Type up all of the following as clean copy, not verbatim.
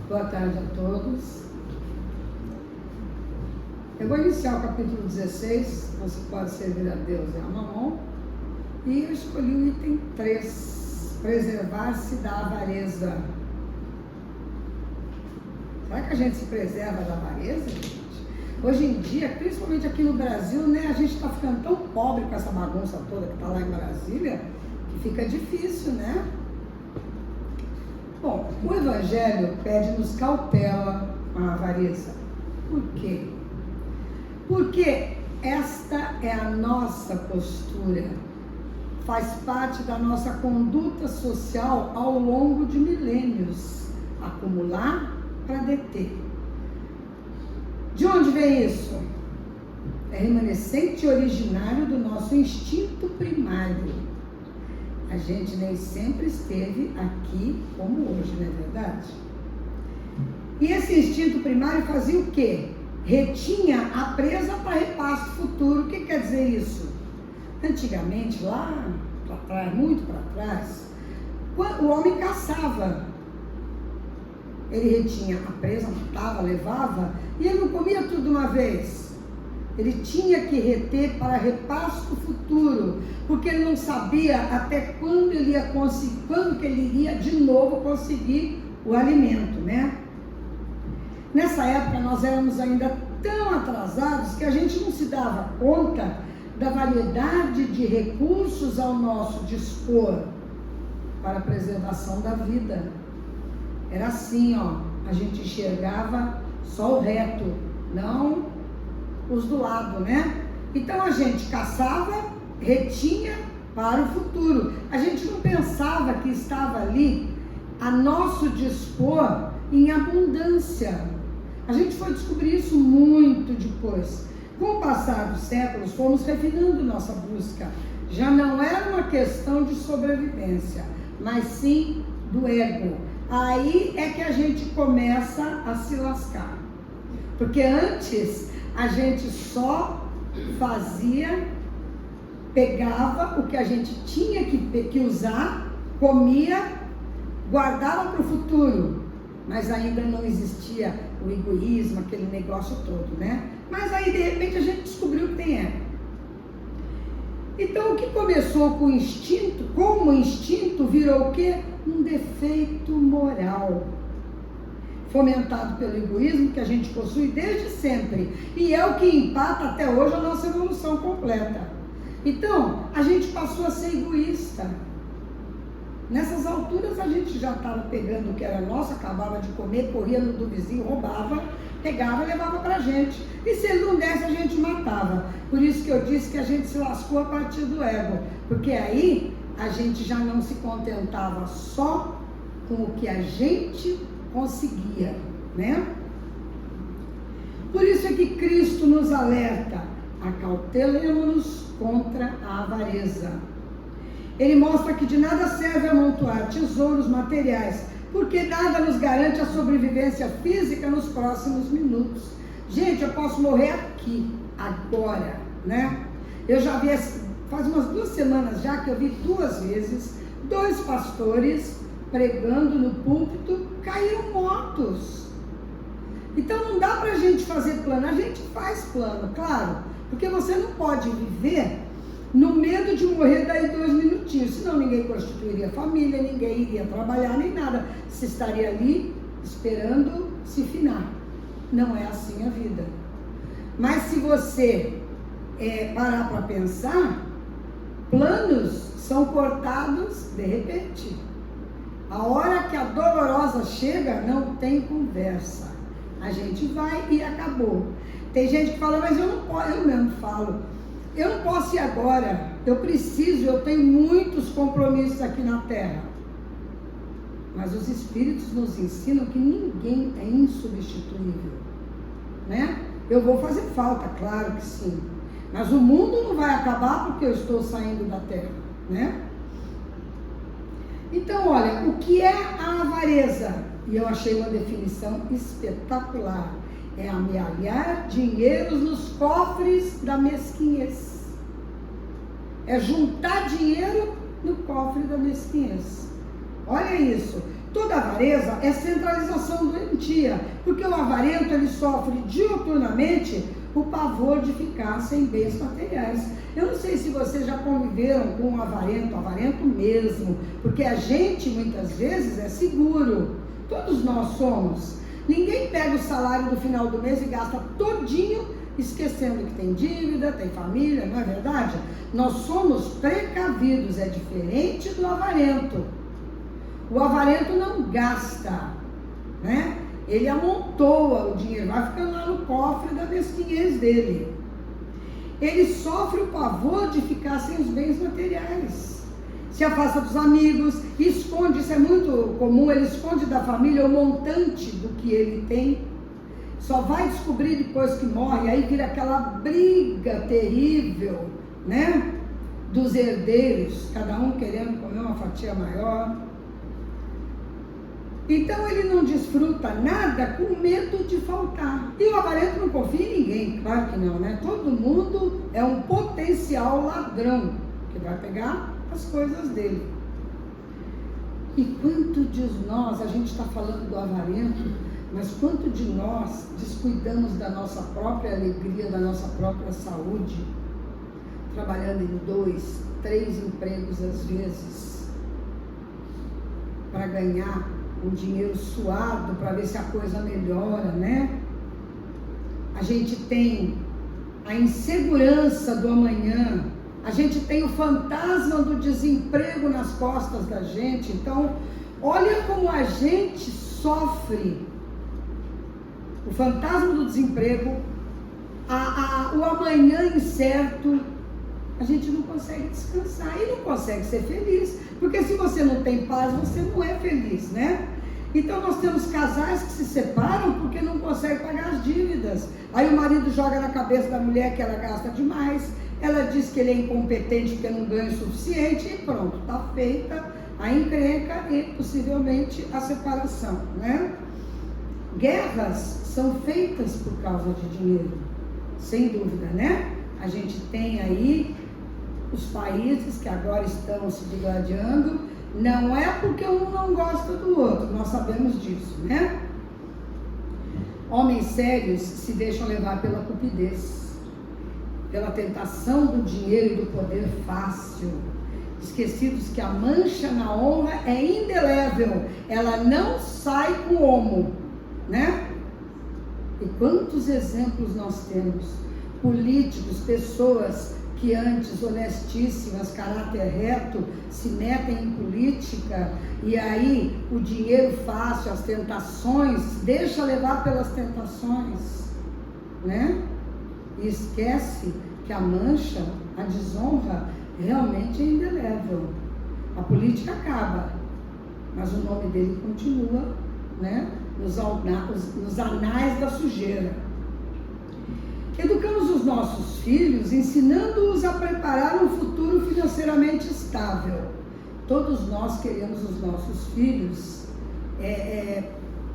Boa tarde a todos. Eu vou iniciar o capítulo 16, você pode servir a Deus e a Mamon, e eu escolhi o item 3, preservar-se da avareza. Será que a gente se preserva da avareza, gente? Hoje em dia, principalmente aqui no Brasil, né, a gente está ficando tão pobre com essa bagunça toda que está lá em Brasília, que fica difícil, né? Bom, o Evangelho pede-nos cautela com a avareza. Por quê? Porque esta é a nossa postura, faz parte da nossa conduta social ao longo de milênios, acumular para deter. De onde vem isso? É remanescente originário do nosso instinto primário. A gente nem sempre esteve aqui como hoje, não é verdade? E esse instinto primário fazia o quê? Retinha a presa para repasto futuro. O que quer dizer isso? Antigamente, lá para trás, muito para trás, o homem caçava. Ele retinha a presa, matava, levava, e ele não comia tudo de uma vez. Ele tinha que reter para repasto futuro, porque ele não sabia até quando ele ia conseguir, quando que ele iria de novo conseguir o alimento, né? Nessa época nós éramos ainda tão atrasados que a gente não se dava conta da variedade de recursos ao nosso dispor para a preservação da vida. Era assim, ó, a gente enxergava só o reto, não os do lado, né? Então a gente caçava, retinha para o futuro. A gente não pensava que estava ali a nosso dispor em abundância. A gente foi descobrir isso muito depois. Com o passar dos séculos, fomos refinando nossa busca. Já não era uma questão de sobrevivência, mas sim do ego. Aí é que a gente começa a se lascar. Porque antes a gente só fazia, pegava o que a gente tinha que usar, comia, guardava para o futuro. Mas ainda não existia o egoísmo, aquele negócio todo, né? Mas aí de repente a gente descobriu que tem ego. Então o que começou com o instinto, como instinto, virou o quê? Um defeito moral, fomentado pelo egoísmo que a gente possui desde sempre, e é o que empata até hoje a nossa evolução completa. Então, a gente passou a ser egoísta. Nessas alturas a gente já estava pegando o que era nosso, acabava de comer, corria no do vizinho, roubava, pegava e levava pra gente. E se ele não desse, a gente matava. Por isso que eu disse que a gente se lascou a partir do ego, porque aí a gente já não se contentava só com o que a gente conseguia, né? Por isso é que Cristo nos alerta: acautelemo-nos contra a avareza. Ele mostra que de nada serve amontoar tesouros materiais, porque nada nos garante a sobrevivência física nos próximos minutos. Gente, eu posso morrer aqui, agora, né? Eu já vi, faz umas 2 semanas já que eu vi 2 vezes 2 pastores pregando no púlpito, caíram mortos. Então não dá pra gente fazer plano. A gente faz plano, claro, porque você não pode viver no medo de morrer daí 2 minutinhos, senão ninguém constituiria família, ninguém iria trabalhar, nem nada. Você estaria ali esperando se finar. Não é assim a vida. Mas se você parar para pensar, planos são cortados de repente. A hora que a dolorosa chega, não tem conversa. A gente vai e acabou. Tem gente que fala, mas eu não posso, eu mesmo falo, eu não posso ir agora, eu preciso, eu tenho muitos compromissos aqui na Terra. Mas os Espíritos nos ensinam que ninguém é insubstituível, né? Eu vou fazer falta, claro que sim. Mas o mundo não vai acabar porque eu estou saindo da Terra, né? Então, olha, o que é a avareza? E eu achei uma definição espetacular. É amealhar dinheiros nos cofres da mesquinhez. É juntar dinheiro no cofre da mesquinhez. Olha isso. Toda avareza é centralização doentia, porque o avarento ele sofre diuturnamente o pavor de ficar sem bens materiais. Eu não sei se vocês já conviveram com um avarento mesmo, porque a gente muitas vezes é seguro, todos nós somos. Ninguém pega o salário do final do mês e gasta todinho, esquecendo que tem dívida, tem família, não é verdade? Nós somos precavidos, é diferente do avarento. O avarento não gasta, né? Ele amontoa o dinheiro, vai ficando lá no cofre da mesquinhez dele. Ele sofre o pavor de ficar sem os bens materiais. Se afasta dos amigos, esconde, isso é muito comum, ele esconde da família o montante do que ele tem. Só vai descobrir depois que morre, aí vira aquela briga terrível, né? Dos herdeiros, cada um querendo comer uma fatia maior. Então ele não desfruta nada com medo de faltar. E o avarento não confia em ninguém, claro que não, né? Todo mundo é um potencial ladrão, que vai pegar as coisas dele. E quanto de nós, a gente está falando do avarento, mas quanto de nós descuidamos da nossa própria alegria, da nossa própria saúde, trabalhando em 2, 3 empregos às vezes, para ganhar um dinheiro suado, para ver se a coisa melhora, né? A gente tem a insegurança do amanhã, a gente tem o fantasma do desemprego nas costas da gente. Então, olha como a gente sofre o fantasma do desemprego, o amanhã incerto. A gente não consegue descansar e não consegue ser feliz, porque se você não tem paz, você não é feliz, né? Então nós temos casais que se separam porque não conseguem pagar as dívidas. Aí o marido joga na cabeça da mulher que ela gasta demais, ela diz que ele é incompetente porque não ganha o suficiente e pronto, está feita a encrenca e possivelmente a separação, né? Guerras são feitas por causa de dinheiro, sem dúvida, né? A gente tem aí os países que agora estão se digladiando, não é porque um não gosta do outro, nós sabemos disso, né? Homens sérios se deixam levar pela cupidez, pela tentação do dinheiro e do poder fácil, esquecidos que a mancha na honra é indelével, ela não sai com o homo, né? E quantos exemplos nós temos? Políticos, pessoas que antes honestíssimas, caráter reto, se metem em política e aí o dinheiro fácil, as tentações, deixa levar pelas tentações, né? E esquece que a mancha, a desonra, realmente é indelével. A política acaba, mas o nome dele continua, né? Nos anais da sujeira. Educamos os nossos filhos, ensinando-os a preparar um futuro financeiramente estável. Todos nós queremos os nossos filhos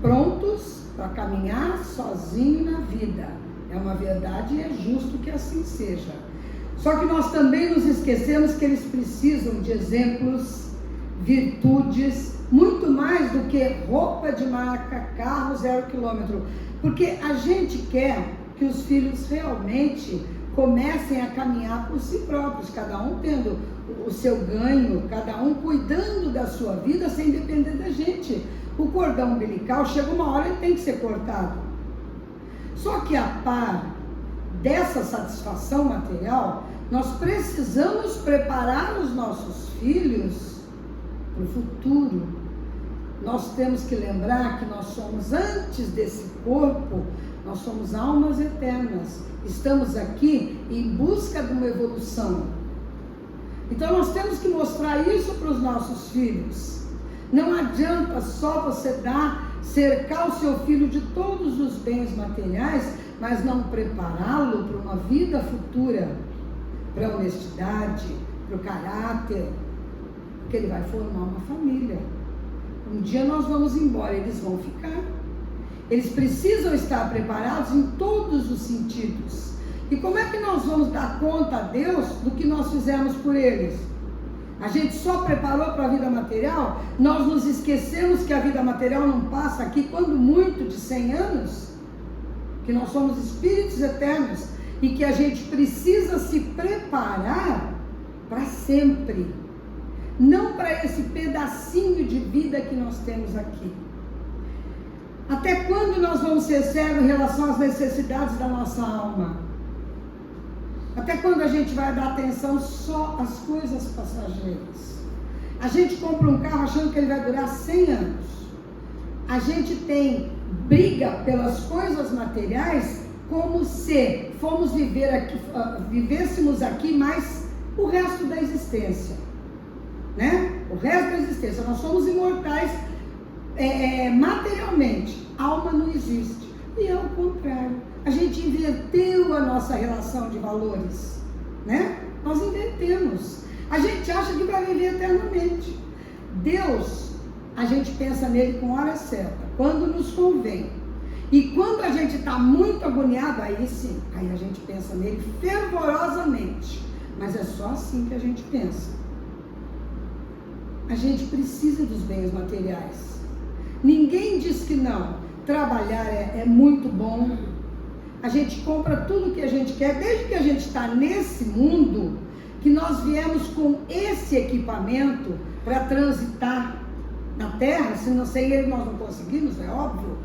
prontos para caminhar sozinho na vida. É uma verdade e é justo que assim seja. Só que nós também nos esquecemos que eles precisam de exemplos, virtudes, muito mais do que roupa de marca, carro 0 km. Porque a gente quer que os filhos realmente comecem a caminhar por si próprios, cada um tendo o seu ganho, cada um cuidando da sua vida sem depender da gente. O cordão umbilical chega uma hora e tem que ser cortado. Só que a par dessa satisfação material, nós precisamos preparar os nossos filhos para o futuro. Nós temos que lembrar que nós somos, antes desse corpo, nós somos almas eternas, estamos aqui em busca de uma evolução. Então nós temos que mostrar isso para os nossos filhos. Não adianta só você cercar o seu filho de todos os bens materiais, mas não prepará-lo para uma vida futura, para a honestidade, para o caráter, porque ele vai formar uma família. Um dia nós vamos embora, eles vão ficar. Eles precisam estar preparados em todos os sentidos. E como é que nós vamos dar conta a Deus do que nós fizemos por eles? A gente só preparou para a vida material, nós nos esquecemos que a vida material não passa aqui, quando muito, de 100 anos, que nós somos espíritos eternos e que a gente precisa se preparar para sempre, não para esse pedacinho de vida que nós temos aqui. Até quando nós vamos ser cegos em relação às necessidades da nossa alma? Até quando a gente vai dar atenção só às coisas passageiras? A gente compra um carro achando que ele vai durar 100 anos. A gente tem briga pelas coisas materiais como se fomos viver aqui, vivêssemos aqui mais o resto da existência, né? O resto da existência. Nós somos imortais materialmente. Alma não existe. E é o contrário. A gente inverteu a nossa relação de valores, né? Nós invertemos. A gente acha que vai viver eternamente. Deus, a gente pensa nele com hora certa, quando nos convém. E quando a gente está muito agoniado, aí sim, aí a gente pensa nele fervorosamente. Mas é só assim que a gente pensa. A gente precisa dos bens materiais. Ninguém diz que não. Trabalhar é muito bom. A gente compra tudo que a gente quer, desde que a gente está nesse mundo, que nós viemos com esse equipamento para transitar na Terra, senão sem ele nós não conseguimos, é óbvio.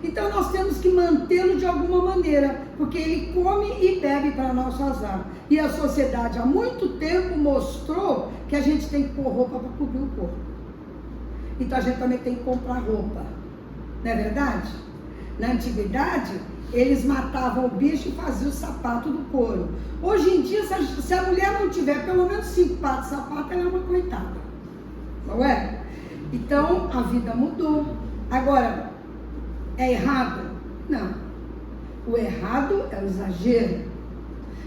Então nós temos que mantê-lo de alguma maneira, porque ele come e bebe para nosso azar. E a sociedade há muito tempo mostrou que a gente tem que pôr roupa para cobrir o corpo. Então a gente também tem que comprar roupa, não é verdade? Na antiguidade, eles matavam o bicho e faziam o sapato do couro. Hoje em dia, se a mulher não tiver pelo menos 5 pares de sapato, ela é uma coitada, não é? Então a vida mudou. Agora, é errado? Não. O errado é o exagero.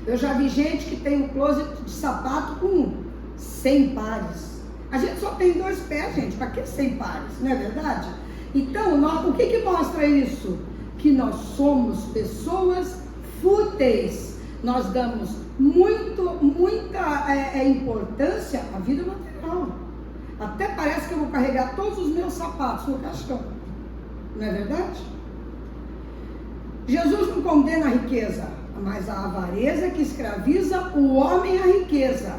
Eu já vi gente que tem um closet de sapato com 100 pares. A gente só tem 2 pés, gente. Para que 100 pares? Não é verdade? Então, o que mostra isso? Que nós somos pessoas fúteis. Nós damos muita importância à vida material. Até parece que eu vou carregar todos os meus sapatos no caixão. Não é verdade? Jesus não condena a riqueza, mas a avareza que escraviza o homem à riqueza.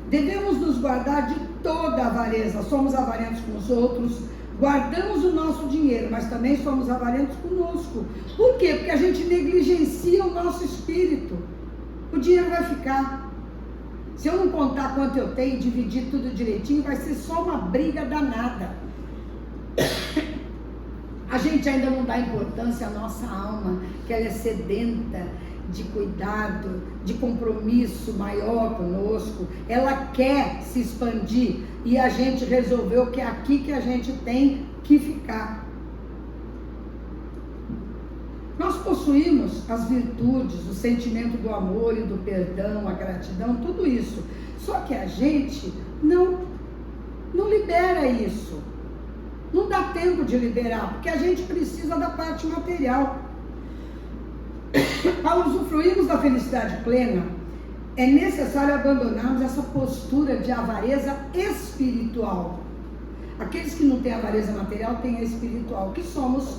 Devemos nos guardar de toda a avareza. Somos avarentos com os outros, guardamos o nosso dinheiro, mas também somos avarentos conosco. Por quê? Porque a gente negligencia o nosso espírito. O dinheiro vai ficar. Se eu não contar quanto eu tenho e dividir tudo direitinho, vai ser só uma briga danada. A gente ainda não dá importância à nossa alma, que ela é sedenta de cuidado, de compromisso maior conosco. Ela quer se expandir e a gente resolveu que é aqui que a gente tem que ficar. Nós possuímos as virtudes, o sentimento do amor e do perdão, a gratidão, tudo isso. Só que a gente não libera isso. Não dá tempo de liberar, porque a gente precisa da parte material. Para usufruirmos da felicidade plena, é necessário abandonarmos essa postura de avareza espiritual. Aqueles que não têm avareza material têm a espiritual, que somos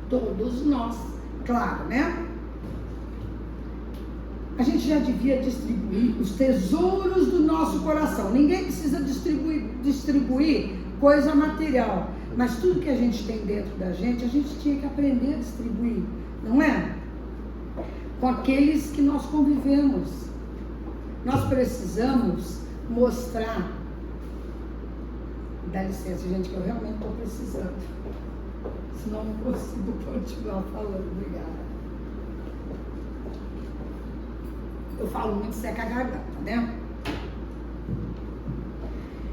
todos nós, claro, né? A gente já devia distribuir os tesouros do nosso coração. Ninguém precisa distribuir coisa material, mas tudo que a gente tem dentro da gente, a gente tinha que aprender a distribuir, não é? Com aqueles que nós convivemos. Nós precisamos mostrar. Dá licença, gente, que eu realmente estou precisando. Senão não consigo continuar falando. Obrigada. Eu falo muito, seca a garganta, né?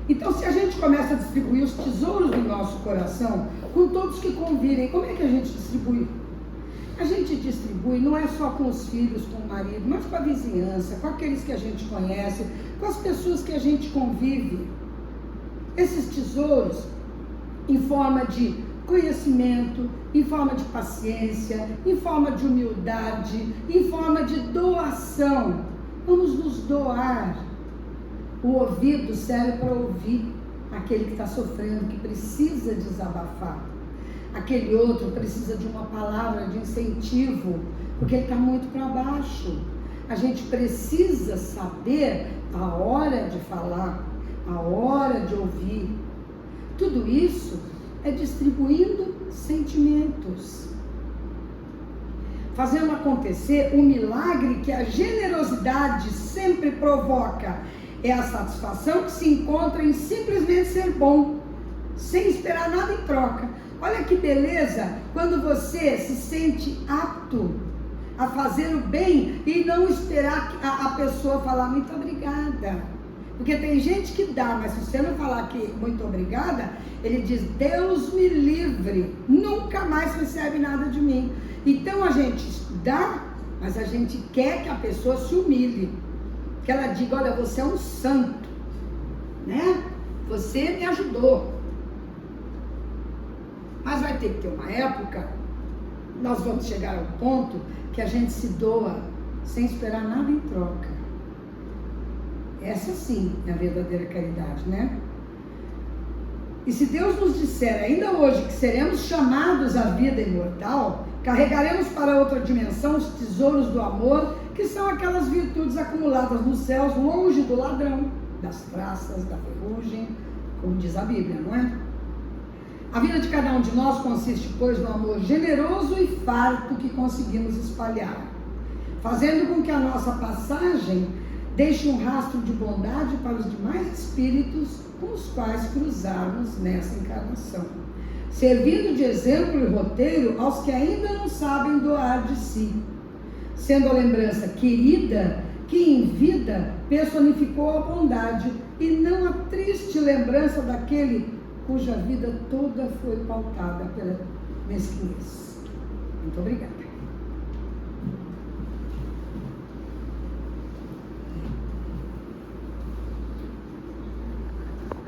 Então, se a gente começa a distribuir os tesouros do nosso coração com todos que convivem, como é que a gente distribui? A gente distribui não é só com os filhos, com o marido, mas com a vizinhança, com aqueles que a gente conhece, com as pessoas que a gente convive. Esses tesouros, em forma de conhecimento, em forma de paciência, em forma de humildade, em forma de doação. Vamos nos doar O ouvido serve para ouvir aquele que está sofrendo, que precisa desabafar. Aquele outro precisa de uma palavra de incentivo, porque ele está muito para baixo. A gente precisa saber a hora de falar, a hora de ouvir. Tudo isso é distribuindo sentimentos, fazendo acontecer o milagre que a generosidade sempre provoca. É a satisfação que se encontra em simplesmente ser bom, sem esperar nada em troca. Olha que beleza quando você se sente apto a fazer o bem e não esperar a pessoa falar muito obrigada. Porque tem gente que dá, mas se você não falar que muito obrigada, ele diz, Deus me livre, nunca mais recebe nada de mim. Então a gente dá, mas a gente quer que a pessoa se humilhe. Que ela diga, olha, você é um santo, né? Você me ajudou. Mas vai ter que ter uma época, nós vamos chegar ao ponto que a gente se doa sem esperar nada em troca. Essa sim é a verdadeira caridade, né? E se Deus nos disser ainda hoje que seremos chamados à vida imortal, carregaremos para outra dimensão os tesouros do amor, que são aquelas virtudes acumuladas nos céus, longe do ladrão, das traças, da ferrugem, como diz a Bíblia, não é? A vida de cada um de nós consiste, pois, no amor generoso e farto que conseguimos espalhar, fazendo com que a nossa passagem deixe um rastro de bondade para os demais espíritos com os quais cruzarmos nessa encarnação, servindo de exemplo e roteiro aos que ainda não sabem doar de si, sendo a lembrança querida que em vida personificou a bondade e não a triste lembrança daquele cuja vida toda foi pautada pela mesquinhez. Muito obrigada.